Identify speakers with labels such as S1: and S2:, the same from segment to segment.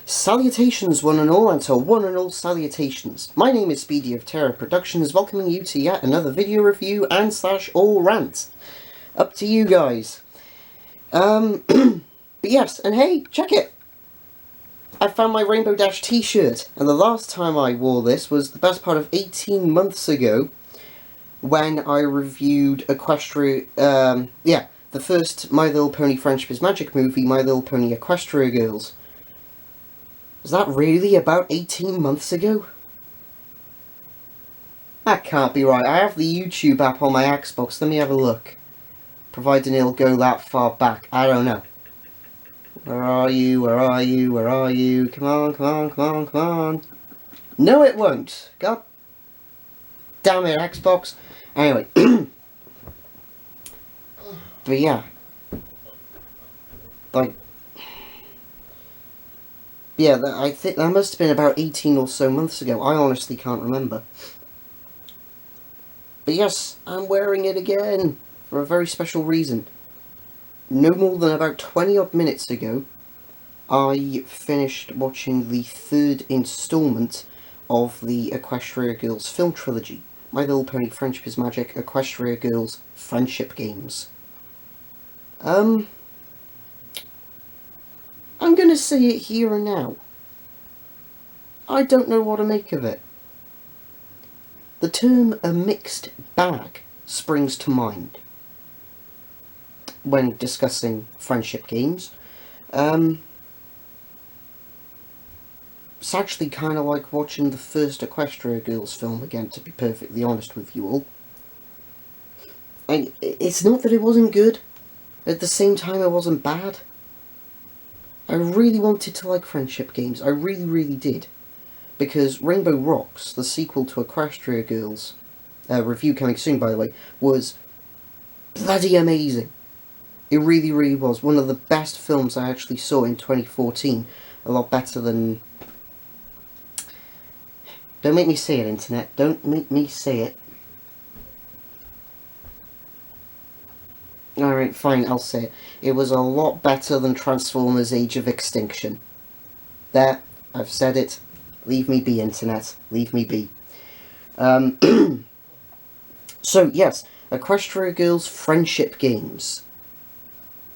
S1: Salutations one and all, and to one and all salutations. My name is Speedy of Terror Productions, welcoming you to yet another video review and / all rant. Up to you guys. But yes, and hey, check it! I found my Rainbow Dash t-shirt, and the last time I wore this was the best part of 18 months ago, when I reviewed Equestria, the first My Little Pony Friendship is Magic movie, My Little Pony Equestria Girls. Was that really about 18 months ago? That can't be right. I have the YouTube app on my Xbox. Let me have a look. Providing it'll go that far back. I don't know. Where are you? Where are you? Where are you? Come on, come on, come on, come on. No, it won't. God damn it, Xbox. Anyway. But yeah. Like... yeah, I think that must have been about 18 or so months ago. I honestly can't remember. But yes, I'm wearing it again for a very special reason. No more than about 20 odd minutes ago, I finished watching the third installment of the Equestria Girls film trilogy. My Little Pony Friendship is Magic, Equestria Girls Friendship Games. I'm gonna say it here and now. I don't know what to make of it. The term a mixed bag springs to mind when discussing friendship games. It's actually kind of like watching the first Equestria Girls film again, to be perfectly honest with you all. And it's not that it wasn't good, at the same time it wasn't bad. I really wanted to like friendship games, I really, really did. Because Rainbow Rocks, the sequel to Equestria Girls, review coming soon by the way, was bloody amazing. It really, really was. One of the best films I actually saw in 2014. A lot better than... don't make me say it, Internet. Don't make me say it. Alright, fine, I'll say it. It was a lot better than Transformers Age of Extinction. There, I've said it. Leave me be, Internet. Leave me be. So, yes, Equestria Girls Friendship Games.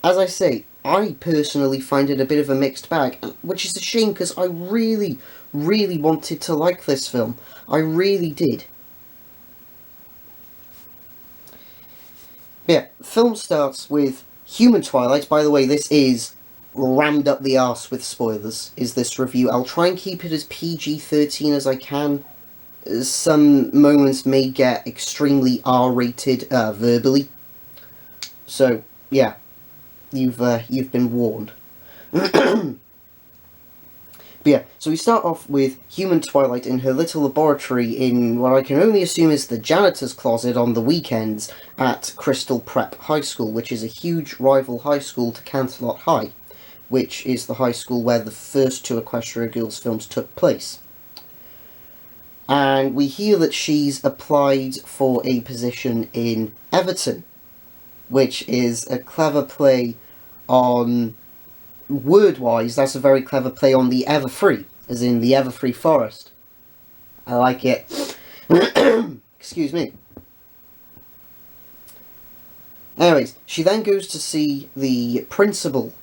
S1: As I say, I personally find it a bit of a mixed bag, which is a shame because I really, really wanted to like this film. I really did. Yeah, the film starts with Human Twilight. By the way, this is rammed up the arse with spoilers, is this review. I'll try and keep it as PG-13 as I can. Some moments may get extremely R-rated verbally. So, yeah. You've been warned. But yeah, so we start off with Human Twilight in her little laboratory in what I can only assume is the janitor's closet on the weekends at Crystal Prep High School, which is a huge rival high school to Canterlot High, which is the high school where the first two Equestria Girls films took place. And we hear that she's applied for a position in Everton, which is a clever play on, word-wise, that's a very clever play on the Everfree, as in the Everfree Forest. I like it. Excuse me. Anyways, she then goes to see the principal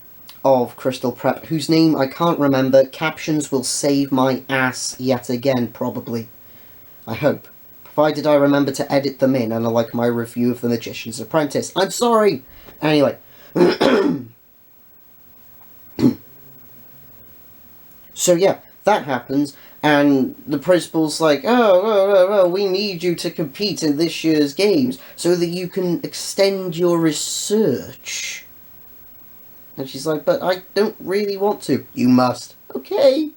S1: of Crystal Prep, whose name I can't remember. Captions will save my ass yet again, probably. I hope. Provided I remember to edit them in, and I like my review of The Magician's Apprentice. I'm sorry! Anyway. So yeah, that happens, and the principal's like, oh, we need you to compete in this year's games, so that you can extend your research. And she's like, but I don't really want to. You must. Okay.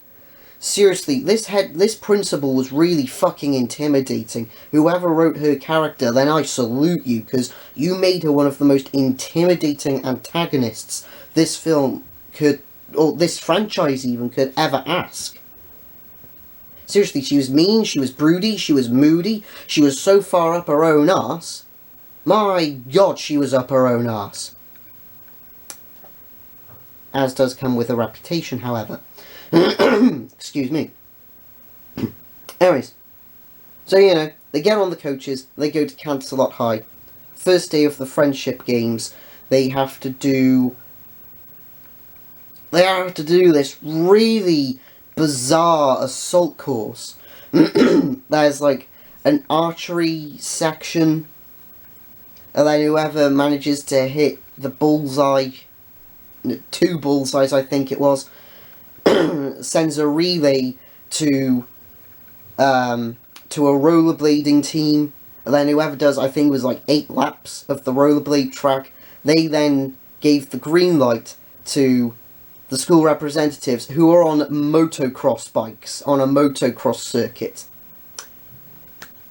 S1: Seriously, this principal was really fucking intimidating. Whoever wrote her character, then I salute you, because you made her one of the most intimidating antagonists this film could, or this franchise even, could ever ask. Seriously, she was mean, she was broody, she was moody, she was so far up her own arse. My God, she was up her own arse. As does come with a reputation, however. Excuse me. Anyways, so you know, they get on the coaches, they go to Canterlot High. First day of the friendship games, they have to do this really bizarre assault course. There's like an archery section, and then whoever manages to hit the bullseye, 2 bullseyes I think it was, sends a relay to a rollerblading team, and then whoever does, I think it was like 8 laps of the rollerblade track, they then gave the green light to the school representatives who are on motocross bikes on a motocross circuit.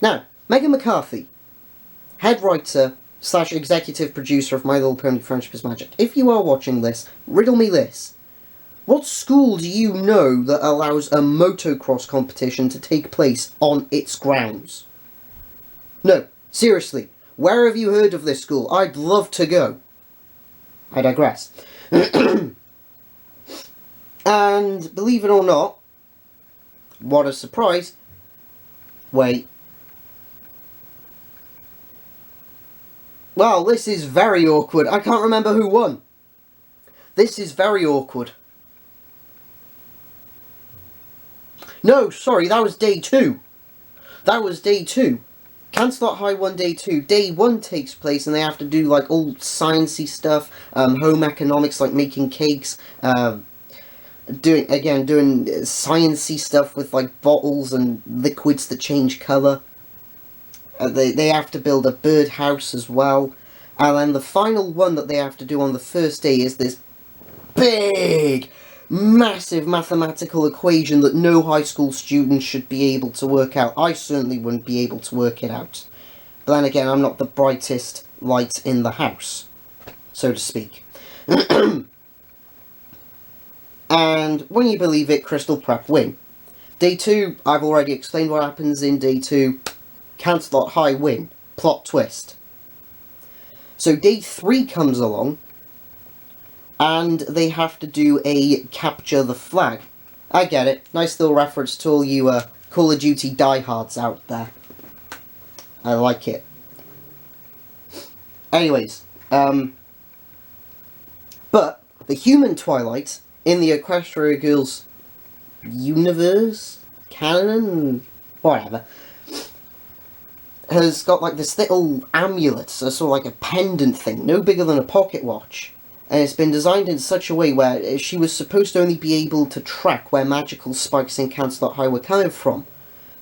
S1: Now, Megan McCarthy, head writer / executive producer of My Little Pony Friendship is Magic. If you are watching this, riddle me this. What school do you know that allows a motocross competition to take place on its grounds? No, seriously, where have you heard of this school? I'd love to go. I digress. And believe it or not, what a surprise. Wait. Well, this is very awkward. I can't remember who won. This is very awkward. No, sorry, that was day 2. That was day 2. Canterlot High won day 2. Day 1 takes place and they have to do like all sciencey stuff, home economics like making cakes, doing sciencey stuff with like bottles and liquids that change colour. They have to build a birdhouse as well. And then the final one that they have to do on the first day is this big, massive mathematical equation that no high school student should be able to work out. I certainly wouldn't be able to work it out. But then again, I'm not the brightest light in the house, so to speak. And when you believe it, Crystal Prep win. Day 2, I've already explained what happens in day 2. Canterlot High win. Plot twist. So day 3 comes along, and they have to do a capture the flag. I get it. Nice little reference to all you Call of Duty diehards out there. I like it. Anyways, but the human Twilight in the Equestria Girls universe, canon, whatever, has got like this little amulet, so sort of like a pendant thing, no bigger than a pocket watch. And it's been designed in such a way where she was supposed to only be able to track where magical spikes in Canterlot High were coming from.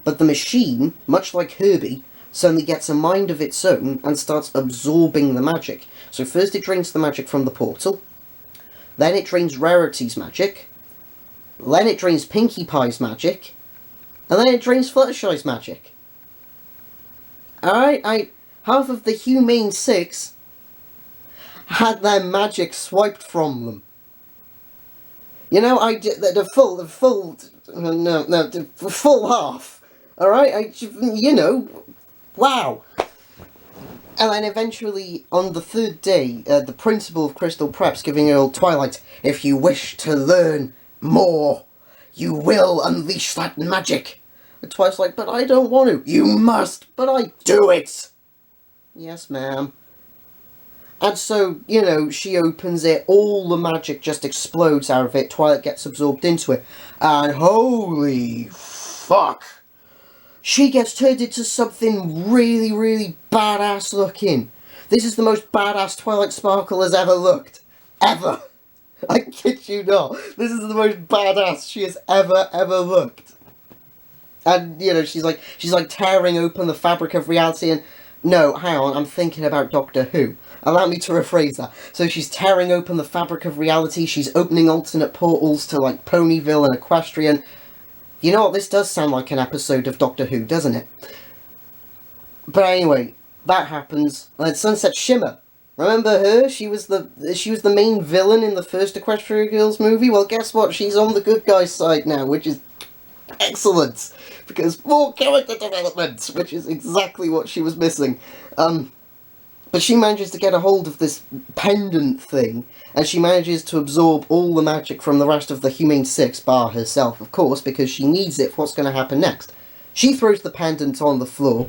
S1: But the machine, much like Herbie, suddenly gets a mind of its own and starts absorbing the magic. So first it drains the magic from the portal, then it drains Rarity's magic, then it drains Pinkie Pie's magic, and then it drains Fluttershy's magic. Alright, half of the Humane 6 had their magic swiped from them. You know, the full half. Alright, you know, wow. And then eventually, on the 3rd day, the principal of Crystal Prep's giving her Twilight, if you wish to learn more, you will unleash that magic. And Twilight's like, but I don't want to. You must, but I do it. Yes, ma'am. And so, you know, she opens it, all the magic just explodes out of it, Twilight gets absorbed into it, and holy fuck, she gets turned into something really, really badass looking. This is the most badass Twilight Sparkle has ever looked. Ever. I kid you not. This is the most badass she has ever looked. And, you know, she's like tearing open the fabric of reality and... No, hang on, I'm thinking about Doctor Who. Allow me to rephrase that. So she's tearing open the fabric of reality, she's opening alternate portals to, like, Ponyville and Equestrian. You know what, this does sound like an episode of Doctor Who, doesn't it? But anyway, that happens. And Sunset Shimmer. Remember her? She was the main villain in the first Equestria Girls movie? Well, guess what? She's on the good guy's side now, which is excellent, because more character development, which is exactly what she was missing. But she manages to get a hold of this pendant thing, and she manages to absorb all the magic from the rest of the Humane Six, bar herself, of course, because she needs it for what's going to happen next. She throws the pendant on the floor,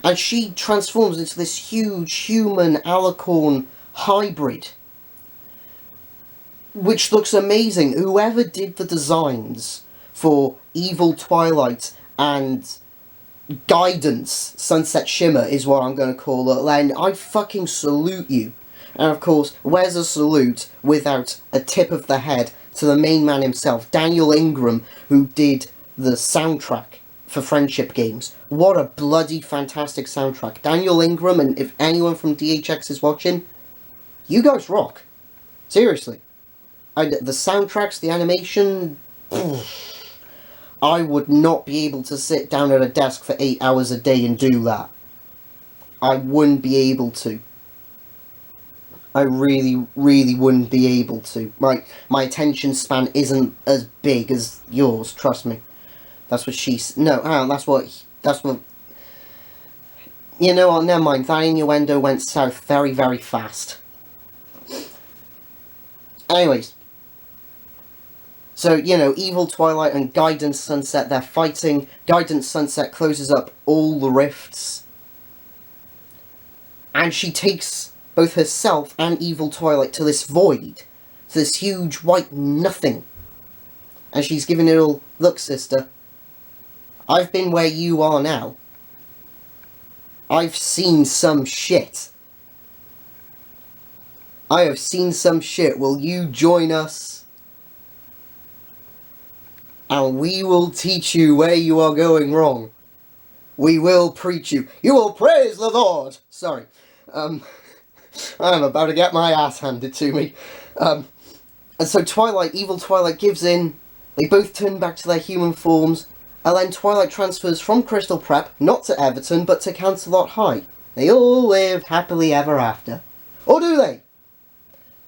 S1: and she transforms into this huge human alicorn hybrid, which looks amazing. Whoever did the designs for Evil Twilight and Guidance Sunset Shimmer is what I'm going to call it, and I fucking salute you. And of course, where's a salute without a tip of the head to the main man himself, Daniel Ingram, who did the soundtrack for Friendship Games. What a bloody fantastic soundtrack. Daniel Ingram, and if anyone from DHX is watching, you guys rock. Seriously. The soundtracks, the animation... I would not be able to sit down at a desk for 8 hours a day and do that. I wouldn't be able to. I really, really wouldn't be able to. My attention span isn't as big as yours, trust me. That's what she's... No, that's what... You know what, never mind. That innuendo went south very, very fast. Anyways. So, you know, Evil Twilight and Guidance Sunset, they're fighting. Guidance Sunset closes up all the rifts. And she takes both herself and Evil Twilight to this void. To this huge white nothing. And she's giving it all, look, sister. I've been where you are now. I've seen some shit. I have seen some shit. Will you join us? And we will teach you where you are going wrong. We will preach you. You will praise the Lord! Sorry. I'm about to get my ass handed to me. And so Evil Twilight gives in. They both turn back to their human forms. And then Twilight transfers from Crystal Prep, not to Everton, but to Canterlot High. They all lived happily ever after. Or do they?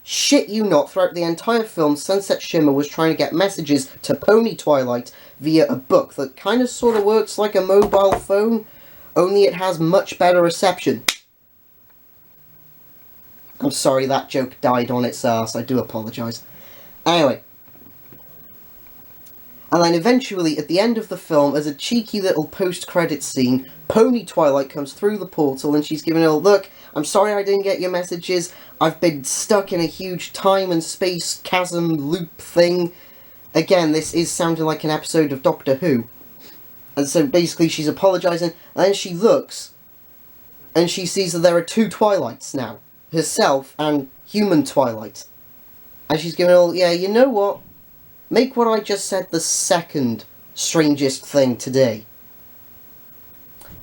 S1: Shit you not, throughout the entire film, Sunset Shimmer was trying to get messages to Pony Twilight via a book that kind of sort of works like a mobile phone, only it has much better reception. I'm sorry, that joke died on its ass, I do apologise. Anyway. And then eventually, at the end of the film, as a cheeky little post-credit scene, Pony Twilight comes through the portal and she's giving a look, I'm sorry I didn't get your messages, I've been stuck in a huge time and space chasm loop thing. Again, this is sounding like an episode of Doctor Who. And so basically she's apologising, and then she looks, and she sees that there are two Twilights now. Herself and human Twilight. And she's giving all, yeah, you know what? Make what I just said the second strangest thing today.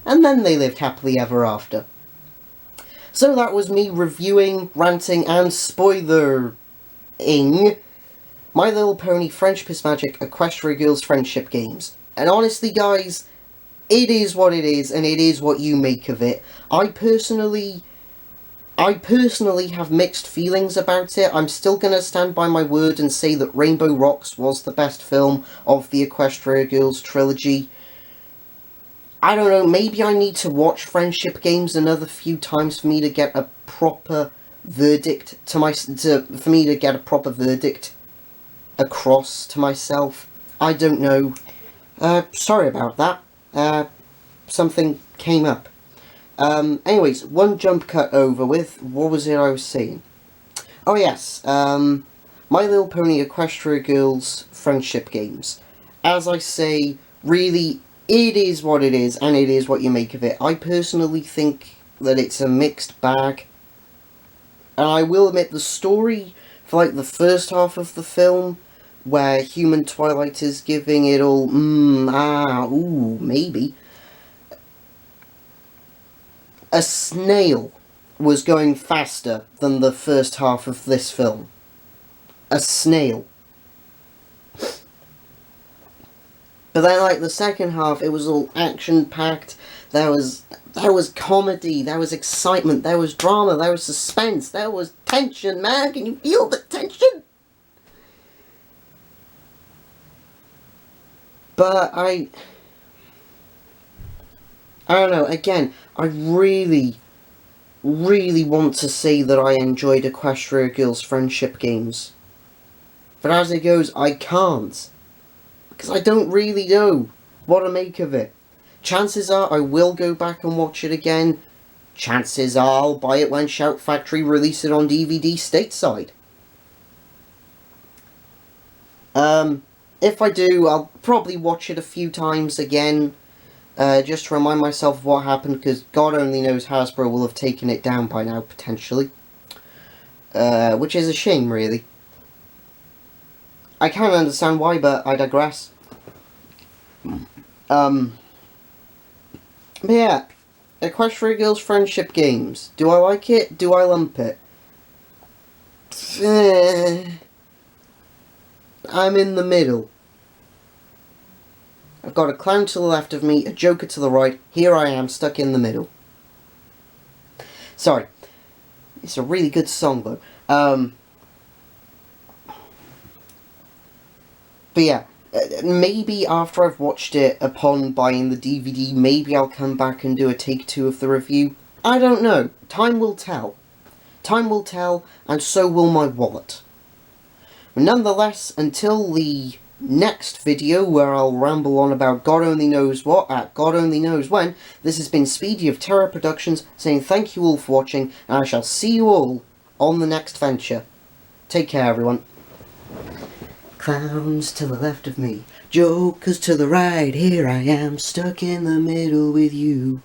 S1: And then they lived happily ever after. So that was me reviewing, ranting, and spoiler-ing My Little Pony Friendship is Magic Equestria Girls Friendship Games. And honestly, guys, it is what it is, and it is what you make of it. I personally have mixed feelings about it. I'm still going to stand by my word and say that Rainbow Rocks was the best film of the Equestria Girls trilogy. I don't know, maybe I need to watch Friendship Games another few times for me to get a proper verdict for me to get a proper verdict across to myself. I don't know. Sorry about that. Something came up. Anyways, one jump cut over with. What was it I was saying? Oh yes, My Little Pony Equestria Girls Friendship Games. As I say, really, it is what it is, and it is what you make of it. I personally think that it's a mixed bag. And I will admit, the story for like the first half of the film, where human Twilight is giving it all, maybe. A snail was going faster than the first half of this film. A snail. But then, like, the second half, it was all action-packed. There was comedy, there was excitement, there was drama, there was suspense, there was tension, man. Can you feel the tension? But I don't know, again, I really, really want to say that I enjoyed Equestria Girls friendship games. But as it goes, I can't. Because I don't really know what to make of it. Chances are I will go back and watch it again. Chances are I'll buy it when Shout Factory release it on DVD stateside. If I do, I'll probably watch it a few times again. Just to remind myself of what happened, because God only knows Hasbro will have taken it down by now, potentially. Which is a shame, really. I can't understand why, but I digress. But yeah, Equestria Girls friendship games. Do I like it? Do I lump it? I'm in the middle. I've got a clown to the left of me, a joker to the right. Here I am, stuck in the middle. Sorry. It's a really good song, though. But yeah, maybe after I've watched it upon buying the DVD, maybe I'll come back and do a take 2 of the review. I don't know. Time will tell. Time will tell, and so will my wallet. Nonetheless, until the next video where I'll ramble on about God only knows what at God only knows when, this has been Speedy of Terror Productions saying thank you all for watching, and I shall see you all on the next venture. Take care, everyone. Clowns to the left of me, jokers to the right, here I am, stuck in the middle with you.